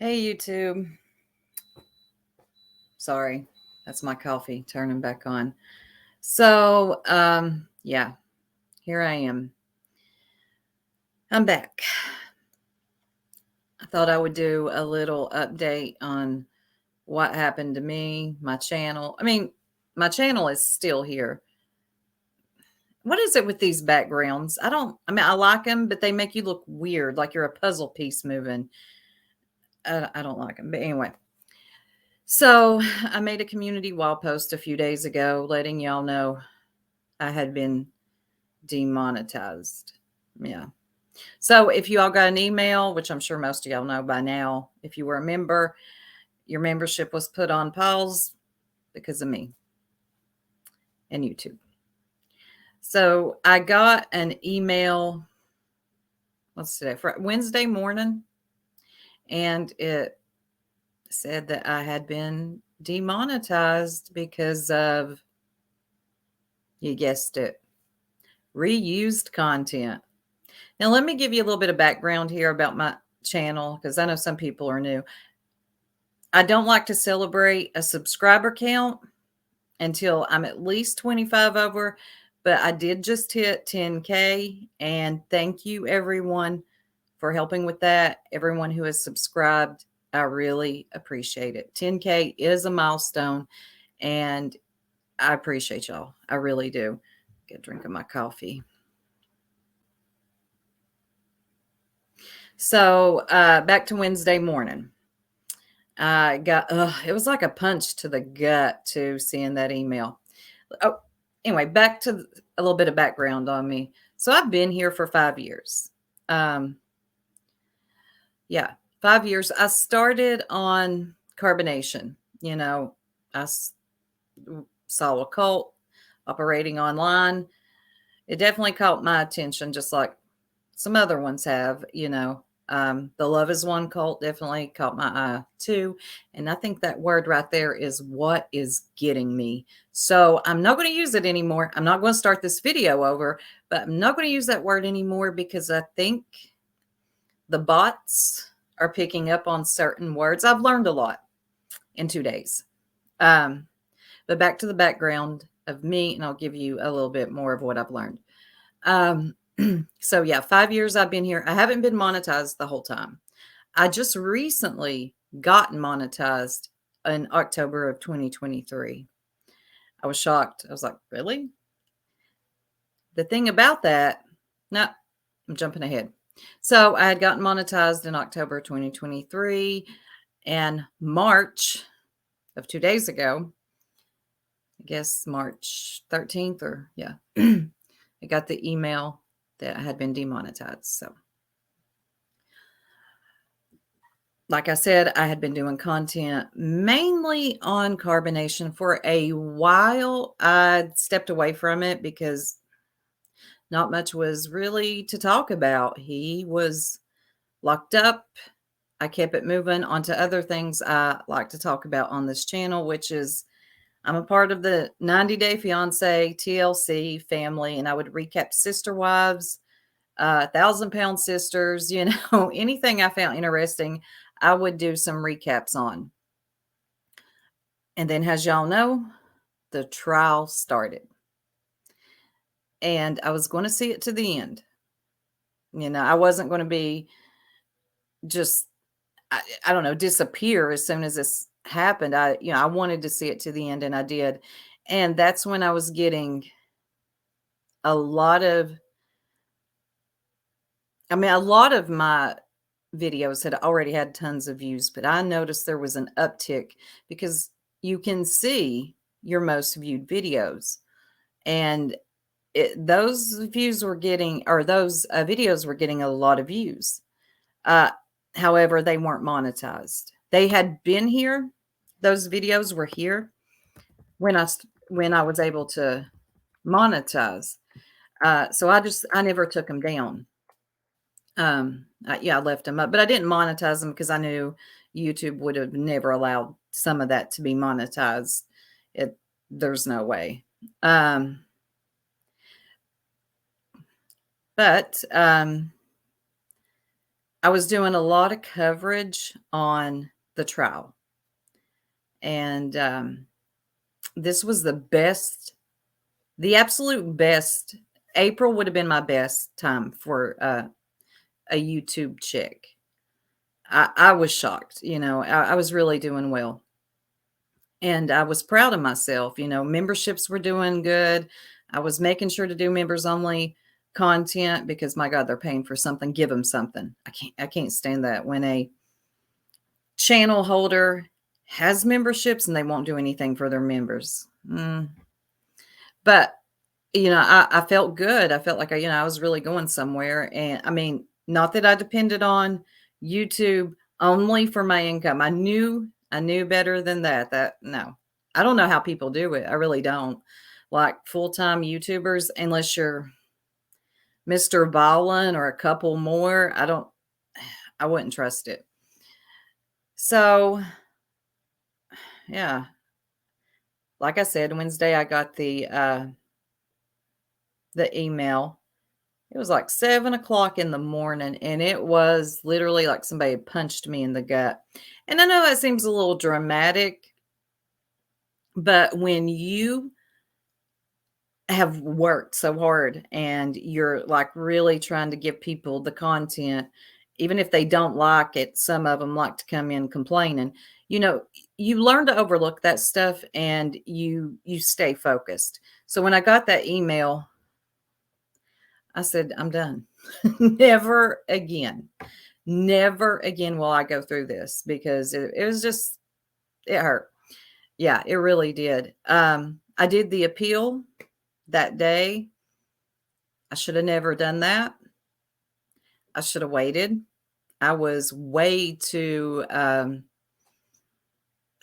Hey, YouTube. Sorry, that's my coffee turning back on. So, yeah, here I am. I'm back. I thought I would do a little update on what happened to me, my channel. My channel is still here. What is it with these backgrounds? I like them, but they make you look weird, like you're a puzzle piece moving. I don't like them. But anyway, so I made a community wall post a few days ago letting y'all know I had been demonetized. Yeah. So if you all got an email, which I'm sure most of y'all know by now, if you were a member, your membership was put on pause because of me and YouTube. So I got an email, what's today? Wednesday morning, and it said that I had been demonetized because of, you guessed it, reused content. Now, let me give you a little bit of background here about my channel because I know some people are new. I don't like to celebrate a subscriber count until I'm at least 25 over, but I did just hit 10K, and thank you everyone for helping with that. Everyone who has subscribed, I really appreciate it. 10K is a milestone, and I appreciate y'all. I really do. Get a drink of my coffee. So back to Wednesday morning. It was like a punch to the gut to seeing that email. Oh, anyway, back to a little bit of background on me. So I've been here for 5 years. Yeah, 5 years. I started on carbonation. I saw a cult operating online. It definitely caught my attention, just like some other ones have. The Love is One cult definitely caught my eye too. And I think that word right there is what is getting me. So I'm not going to use it anymore. I'm not going to start this video over, but I'm not going to use that word anymore because I think the bots are picking up on certain words. I've learned a lot in 2 days. But back to the background of me, and I'll give you a little bit more of what I've learned. So yeah, 5 years I've been here. I haven't been monetized the whole time. I just recently got monetized in October of 2023. I was shocked. I was like, really? The thing about that, no, I'm jumping ahead. So I had gotten monetized in October 2023, and March of 2 days ago, I guess March 13th, or yeah, I got the email that I had been demonetized. So like I said, I had been doing content mainly on carbonation for a while. I stepped away from it because not much was really to talk about. He was locked up. I kept it moving on to other things I like to talk about on this channel, which is I'm a part of the 90 Day Fiance TLC family, and I would recap Sister Wives, 1,000 Pound Sisters, anything I found interesting, I would do some recaps on. And then, as y'all know, the trial started. And I was going to see it to the end. I wasn't going to be just, I don't know, disappear as soon as this happened. I wanted to see it to the end, and I did. And that's when I was getting a lot of my videos had already had tons of views, but I noticed there was an uptick because you can see your most viewed videos, and those views were getting, or those videos were getting a lot of views. However, they weren't monetized. They had been here. Those videos were here when I was able to monetize. So I never took them down. I left them up, but I didn't monetize them because I knew YouTube would have never allowed some of that to be monetized. There's no way. But I was doing a lot of coverage on the trial, and, this was the absolute best. April would have been my best time for, a YouTube chick. I was shocked, I was really doing well, and I was proud of myself. Memberships were doing good. I was making sure to do members only content because, my God, they're paying for something, give them something. I can't stand that when a channel holder has memberships and they won't do anything for their members. But I felt good. I felt like I was really going somewhere. And I mean, not that I depended on YouTube only for my income. I knew better than that. No. I don't know how people do it. I really don't. Like full-time YouTubers, unless you're Mr. Ballin or a couple more, I wouldn't trust it. So, yeah. Like I said, Wednesday I got the email. It was like 7 o'clock in the morning, and it was literally like somebody had punched me in the gut. And I know that seems a little dramatic, but when you have worked so hard and you're like really trying to give people the content, even if they don't like it, some of them like to come in complaining. You know, you learn to overlook that stuff and you stay focused. So when I got that email, I said, I'm done. Never again. Never again will I go through this because it was just, it hurt. Yeah, it really did. I did the appeal that day. I should have never done that. I should have waited. I was way too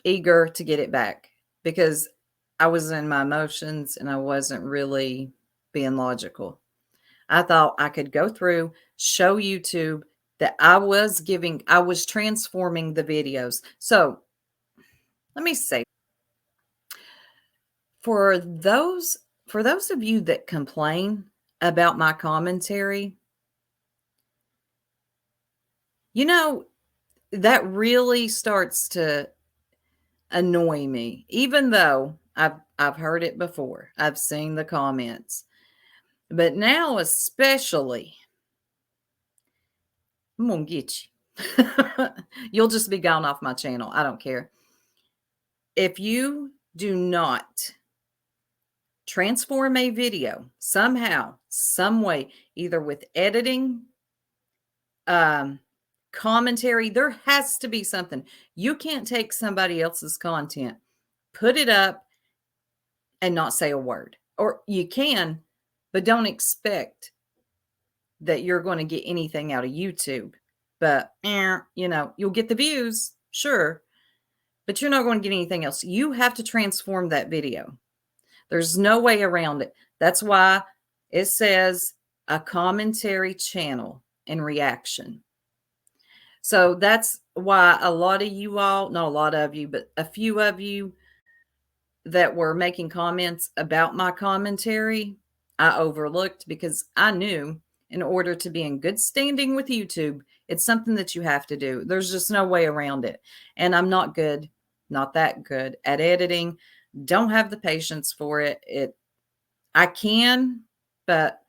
eager to get it back because I was in my emotions and I wasn't really being logical. I thought I could go through, show YouTube that I was transforming the videos. So let me say, for those, for those of you that complain about my commentary, you know, that really starts to annoy me, even though I've heard it before. I've seen the comments. But now especially, I'm gonna get you. You'll just be gone off my channel. I don't care. If you do not transform a video somehow, some way, either with editing, um, commentary, there has to be something. You can't take somebody else's content, put it up, and not say a word. Or you can, but don't expect that you're going to get anything out of YouTube. But, you'll get the views, sure, but you're not going to get anything else. You have to transform that video. There's no way around it. That's why it says a commentary channel and reaction. So that's why a lot of you all, not a lot of you, but a few of you that were making comments about my commentary, I overlooked because I knew in order to be in good standing with YouTube, it's something that you have to do. There's just no way around it. And I'm not good, not that good at editing. Don't have the patience for it. I can, but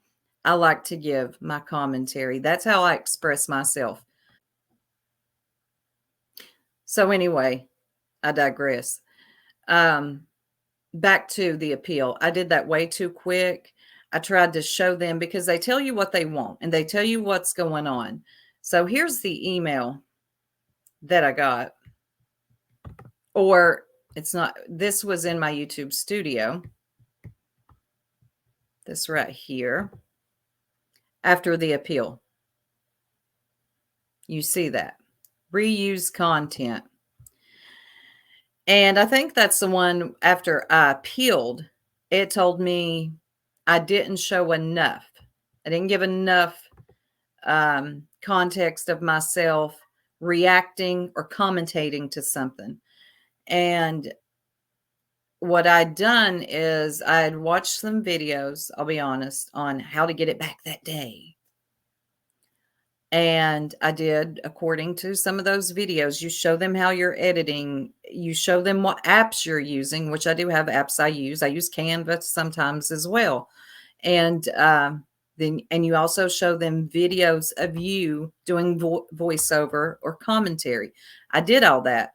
I like to give my commentary. That's how I express myself. So anyway, I digress. Back to the appeal. I did that way too quick. I tried to show them because they tell you what they want and they tell you what's going on. So here's the email that I got. Or it's not, this was in my YouTube studio. This right here. After the appeal. You see that. Reuse content. And I think that's the one after I appealed, it told me I didn't show enough. I didn't give enough context of myself reacting or commentating to something. And what I'd done is I'd watched some videos, I'll be honest, on how to get it back that day. And I did according to some of those videos. You show them how you're editing, you show them what apps you're using, which I do have apps I use. I use Canva sometimes as well. And then, and you also show them videos of you doing voiceover or commentary. I did all that.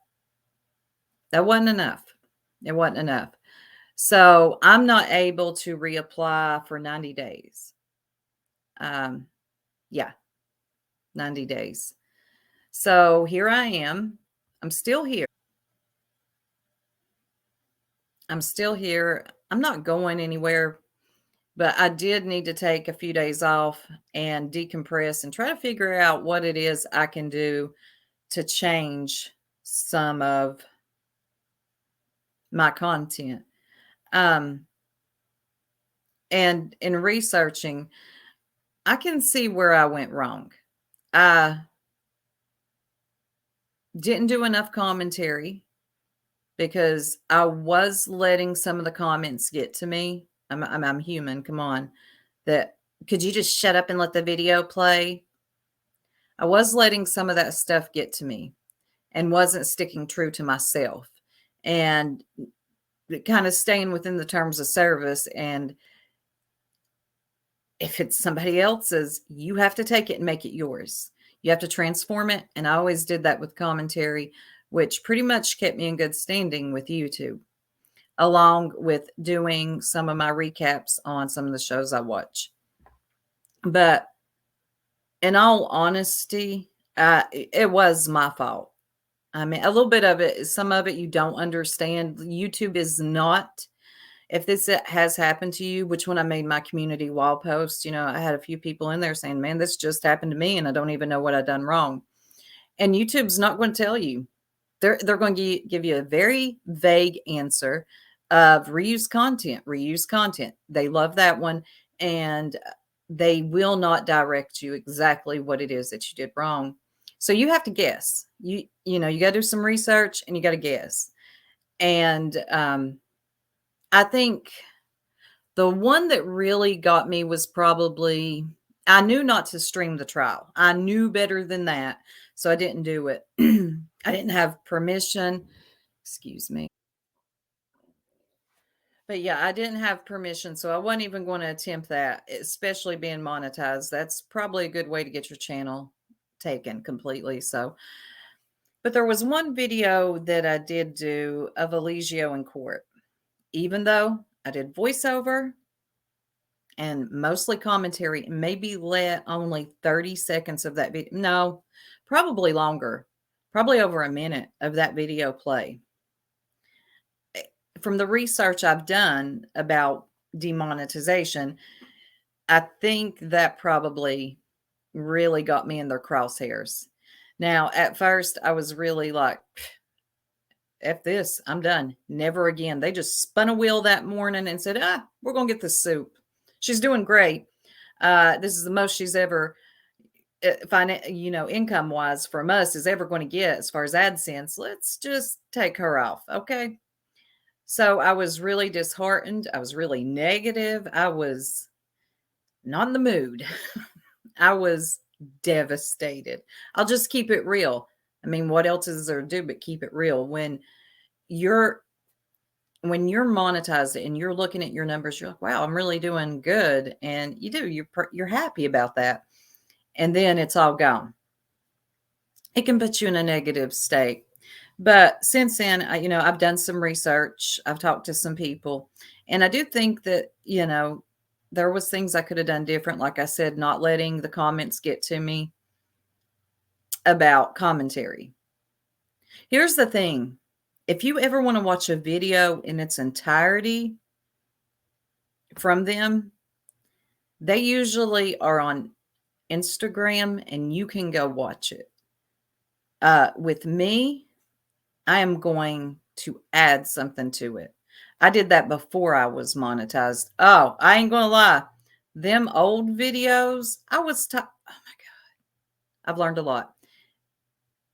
That wasn't enough. It wasn't enough. So I'm not able to reapply for 90 days. Yeah, 90 days. So here I am. I'm still here. I'm still here. I'm not going anywhere, but I did need to take a few days off and decompress and try to figure out what it is I can do to change some of my content. Um, and in researching, I can see where I went wrong. I didn't do enough commentary because I was letting some of the comments get to me. I'm human. Come on. That could you just shut up and let the video play? I was letting some of that stuff get to me and wasn't sticking true to myself and kind of staying within the terms of service. And if it's somebody else's, you have to take it and make it yours. You have to transform it. And I always did that with commentary, which pretty much kept me in good standing with YouTube, along with doing some of my recaps on some of the shows I watch. But in all honesty, it was my fault. I mean, a little bit of it, some of it you don't understand. YouTube is not, if this has happened to you, which when I made my community wall post, I had a few people in there saying, man, this just happened to me and I don't even know what I've done wrong. And YouTube's not going to tell you. They're going to give you a very vague answer of reuse content. They love that one. And they will not direct you exactly what it is that you did wrong. So you have to guess. You got to do some research and you got to guess. And I think the one that really got me was probably, I knew not to stream the trial. I knew better than that. So I didn't do it. I didn't have permission. Excuse me. But yeah, I didn't have permission. So I wasn't even going to attempt that, especially being monetized. That's probably a good way to get your channel taken completely. So, but there was one video that I did do of Eligio in court. Even though I did voiceover and mostly commentary, maybe let only 30 seconds of that video. No, probably longer, probably over a minute of that video play. From the research I've done about demonetization, I think that probably really got me in their crosshairs. Now, at first, I was really like, F this, I'm done. Never again. They just spun a wheel that morning and said, we're going to get the soup. She's doing great. This is the most she's ever, income wise from us is ever going to get as far as AdSense. Let's just take her off. Okay. So I was really disheartened. I was really negative. I was not in the mood. I was devastated. I'll just keep it real. I mean, what else is there to do but keep it real? When you're monetized and you're looking at your numbers, you're like, wow, I'm really doing good. And you're happy about that. And then it's all gone. It can put you in a negative state. But since then, I've done some research. I've talked to some people, and I do think that, there was things I could have done different. Like I said, not letting the comments get to me about commentary. Here's the thing. If you ever want to watch a video in its entirety from them, they usually are on Instagram and you can go watch it. With me, I am going to add something to it. I did that before I was monetized. Oh, I ain't going to lie. Them old videos, oh my God. I've learned a lot.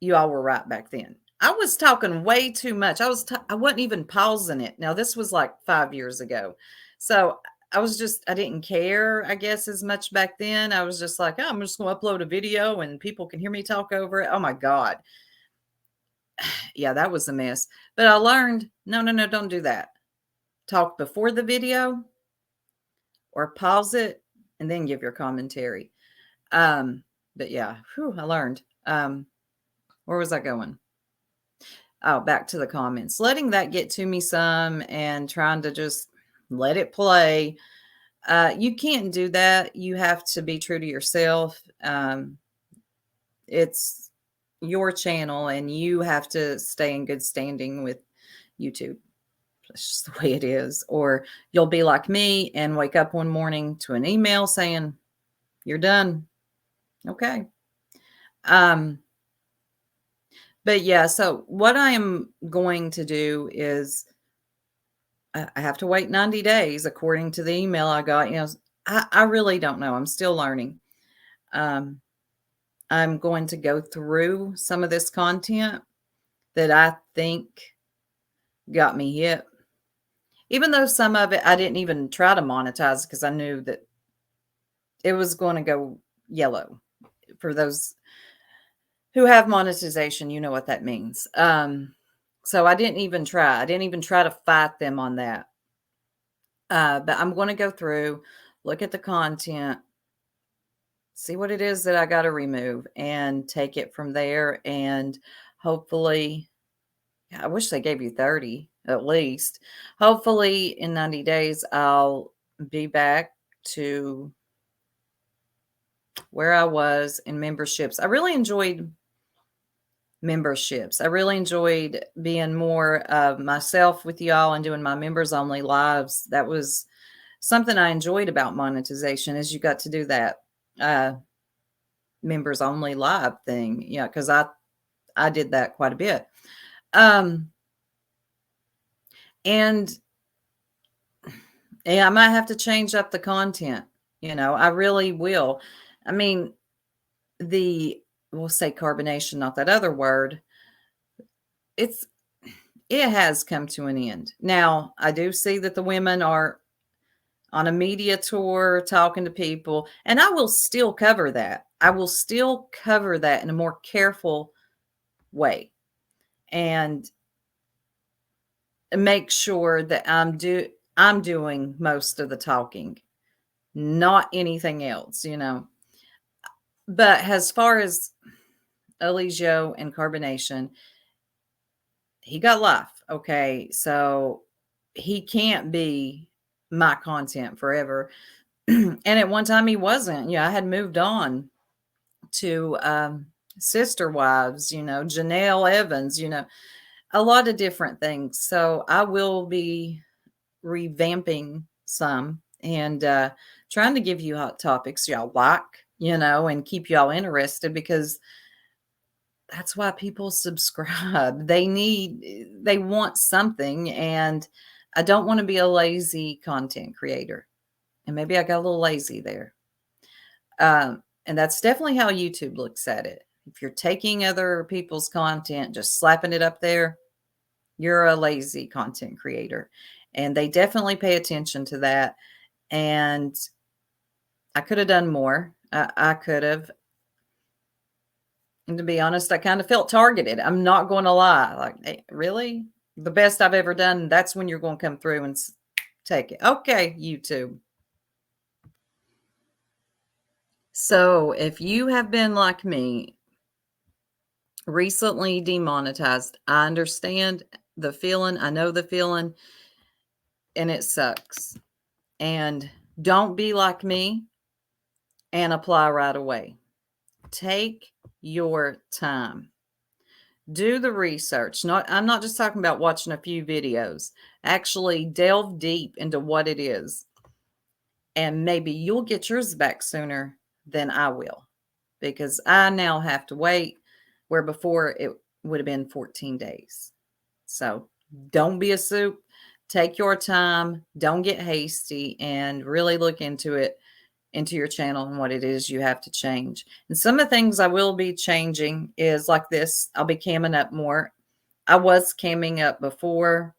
You all were right back then. I was talking way too much. I wasn't even pausing it. Now, this was like 5 years ago. So I didn't care, I guess, as much back then. I was just like, oh, I'm just going to upload a video and people can hear me talk over it. Oh my God. Yeah, that was a mess. But I learned, no, no, no, don't do that. Talk before the video or pause it and then give your commentary. But yeah, whew, I learned. Where was I going? Oh, back to the comments. Letting that get to me some and trying to just let it play. You can't do that. You have to be true to yourself. It's your channel and you have to stay in good standing with YouTube. That's just the way it is. Or you'll be like me and wake up one morning to an email saying, you're done. Okay. But yeah, so what I am going to do is I have to wait 90 days according to the email I got. I really don't know. I'm still learning. Um, I'm going to go through some of this content that I think got me hit. Even though some of it I didn't even try to monetize because I knew that it was going to go yellow. For those who have monetization, you know what that means. So I didn't even try. I didn't even try to fight them on that. But I'm going to go through, look at the content, see what it is that I got to remove and take it from there. And hopefully, I wish they gave you 30 at least. Hopefully in 90 days, I'll be back to where I was in memberships. I really enjoyed memberships. I really enjoyed being more of myself with y'all and doing my members only lives. That was something I enjoyed about monetization is you got to do that members only live thing. Yeah, because I did that quite a bit. And I might have to change up the content. I really will. I mean, we'll say carbonation, not that other word. It has come to an end. Now, I do see that the women are on a media tour talking to people, and I will still cover that. I will still cover that in a more careful way and make sure that I'm doing most of the talking, not anything else, But as far as Eligio and carbonation, he got life. Okay. So he can't be my content forever. And at one time he wasn't. I had moved on to Sister Wives, Janelle Evans, a lot of different things. So I will be revamping some and trying to give you hot topics y'all like, and keep y'all interested because that's why people subscribe. They want something, and I don't want to be a lazy content creator. And maybe I got a little lazy there. And that's definitely how YouTube looks at it. If you're taking other people's content, just slapping it up there, you're a lazy content creator. And they definitely pay attention to that. And I could have done more. I could have. And to be honest, I kind of felt targeted. I'm not going to lie. Like, hey, really? The best I've ever done, that's when you're going to come through and take it. Okay, YouTube. So if you have been like me, recently demonetized, I understand the feeling. I know the feeling, and it sucks. And don't be like me and apply right away. Take your time. Do the research. I'm not just talking about watching a few videos. Actually delve deep into what it is. And maybe you'll get yours back sooner than I will. Because I now have to wait where before it would have been 14 days. So don't be a soup. Take your time. Don't get hasty and really look into it, into your channel and what it is you have to change. And some of the things I will be changing is like this. I'll be camming up more. I was camming up before.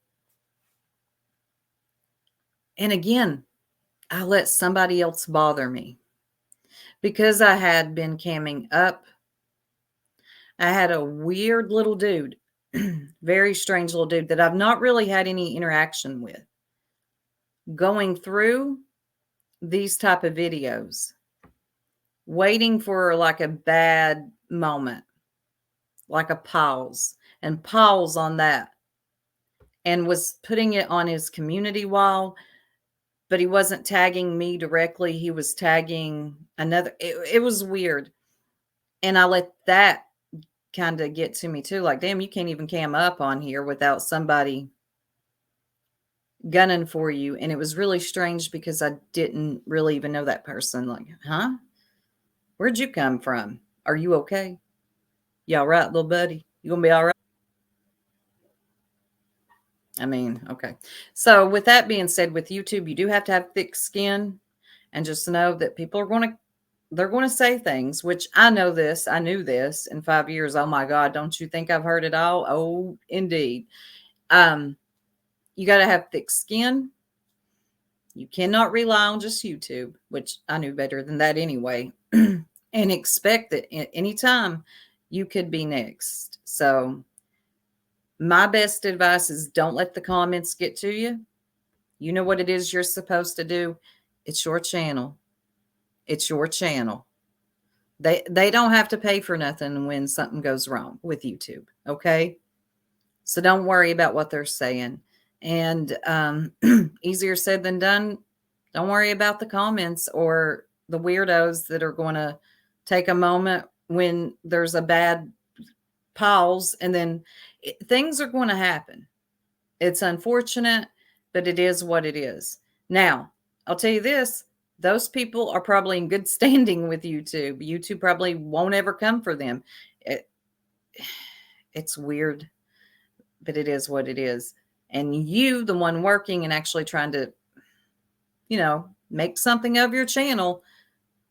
And again, I let somebody else bother me. Because I had been camming up, I had a weird little dude, very strange little dude that I've not really had any interaction with, going through these type of videos, waiting for like a bad moment, like a pause, and pause on that, and was putting it on his community wall, but he wasn't tagging me directly. He was tagging another. It was weird. And I let that kind of get to me too. Like, damn, you can't even cam up on here without somebody gunning for you. And it was really strange because I didn't really even know that person. Like, huh? Where'd you come from? Are you okay? You all right, little buddy? You gonna be all right? I mean, okay. So with that being said, with YouTube, you do have to have thick skin, and just know that people are going to they're going to say things, which I know this. I knew this in 5 years. Oh my God, don't you think I've heard it all? Oh, indeed. Um, you got to have thick skin. You cannot rely on just YouTube, which I knew better than that anyway, and expect that at any time you could be next. So my best advice is don't let the comments get to you. You know what it is you're supposed to do. It's your channel. It's your channel. They don't have to pay for nothing when something goes wrong with YouTube. Okay. So don't worry about what they're saying. And easier said than done. Don't worry about the comments or the weirdos that are going to take a moment when there's a bad pause, and then things are going to happen. It's unfortunate, but it is what it is. Now, I'll tell you this, those people are probably in good standing with YouTube. YouTube probably won't ever come for them. It, it's weird, but it is what it is. And you, the one working and actually trying to, make something of your channel,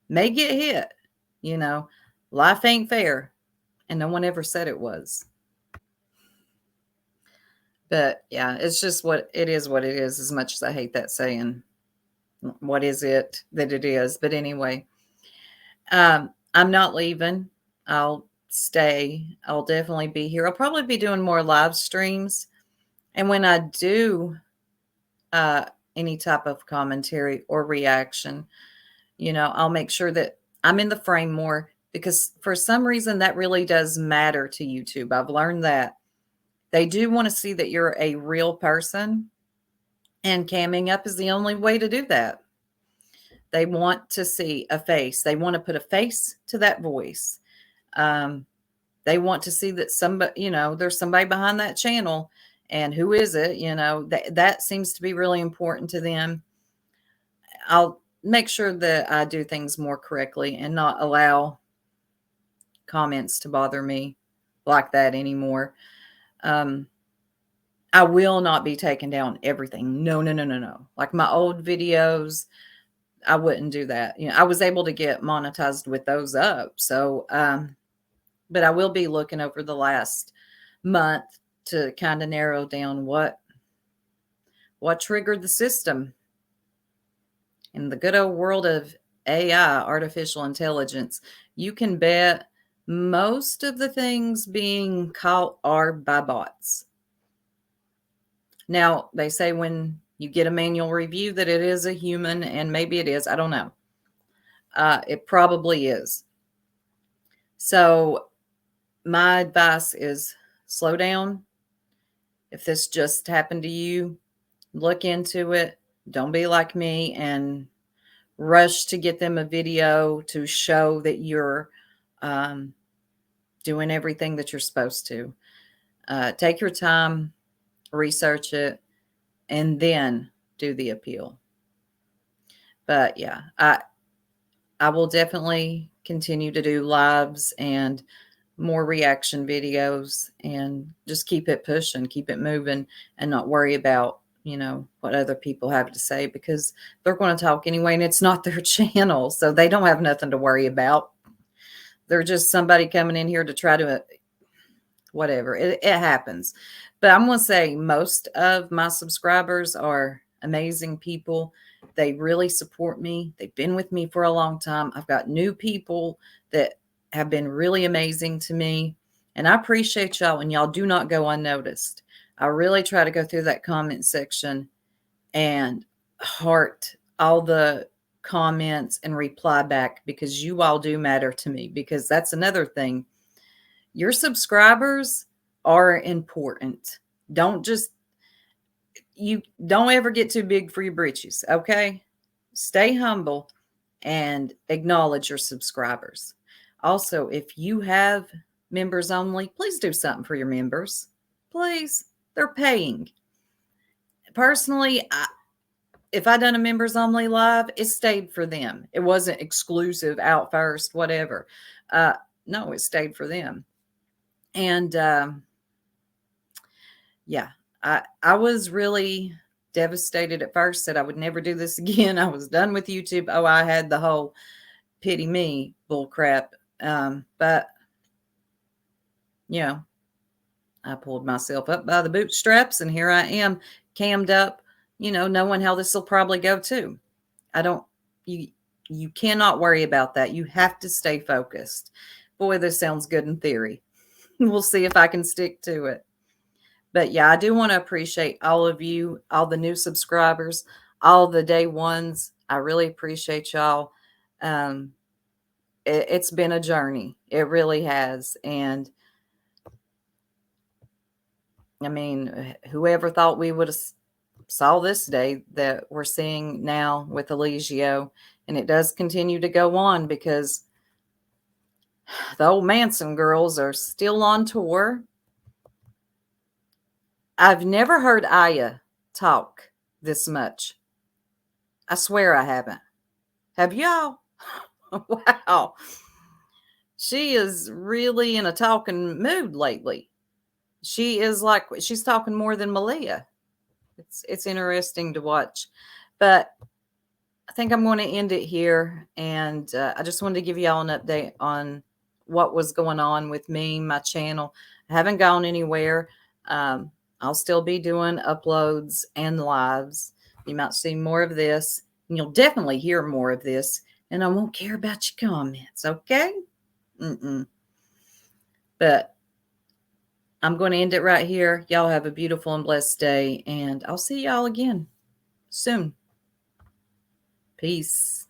may get hit. You know, life ain't fair. And no one ever said it was. But yeah, it's just what it is, as much as I hate that saying. What is it that it is? But anyway, I'm not leaving. I'll stay. I'll definitely be here. I'll probably be doing more live streams. And when I do uh, any type of commentary or reaction, I'll make sure that I'm in the frame more, because for some reason that really does matter to YouTube. I've learned that they do want to see that you're a real person, and camming up is the only way to do that. They want to see a face. They want to put a face to that voice. Um, they want to see that somebody, there's somebody behind that channel, and who is it? That seems to be really important to them. I'll make sure that I do things more correctly and not allow comments to bother me like that anymore. I will not be taking down everything. No, no, no, no, no. Like my old videos, I wouldn't do that. I was able to get monetized with those up. So, but I will be looking over the last month to kind of narrow down what triggered the system. In the good old world of AI, artificial intelligence, you can bet most of the things being caught are by bots. Now, they say when you get a manual review that it is a human, and maybe it is. I don't know. It probably is. So my advice is slow down. If this just happened to you, look into it. Don't be like me and rush to get them a video to show that you're doing everything that you're supposed to. Take your time, research it, and then do the appeal. But yeah, I will definitely continue to do lives and more reaction videos, and just keep it pushing, keep it moving, and not worry about, what other people have to say, because they're going to talk anyway, and it's not their channel. So they don't have nothing to worry about. They're just somebody coming in here to try to, whatever. It happens. But I'm going to say most of my subscribers are amazing people, They really support me. They've been with me for a long time. I've got new people that have been really amazing to me. And I appreciate y'all, and y'all do not go unnoticed. I really try to go through that comment section and heart all the comments and reply back, because you all do matter to me. Because that's another thing. Your subscribers are important. Don't just, you don't ever get too big for your britches, okay? Stay humble and acknowledge your subscribers. Also, if you have members only, please do something for your members. Please. They're paying. Personally, if I done a members only live, it stayed for them. It wasn't exclusive, out first, whatever. No, it stayed for them. And yeah, I was really devastated at first, said I would never do this again. I was done with YouTube. Oh, I had the whole pity me bull crap. But you know, I pulled myself up by the bootstraps, and here I am, cammed up, knowing how this will probably go too. I don't, you cannot worry about that. You have to stay focused. Boy, this sounds good in theory. We'll see if I can stick to it. But yeah, I do want to appreciate all of you, all the new subscribers, all the day ones. I really appreciate y'all. It's been a journey. It really has. And I mean, whoever thought we would have saw this day that we're seeing now with Eligio, and it does continue to go on, because the old Manson girls are still on tour. I've never heard Aya talk this much. I swear I haven't. Have y'all? Wow. She is really in a talking mood lately. She is like, she's talking more than Malia. It's interesting to watch. But I think I'm going to end it here. And I just wanted to give y'all an update on what was going on with me, my channel. I haven't gone anywhere. I'll still be doing uploads and lives. You might see more of this, and you'll definitely hear more of this. And I won't care about your comments, okay? But I'm going to end it right here. Y'all have a beautiful and blessed day, and I'll see y'all again soon. Peace.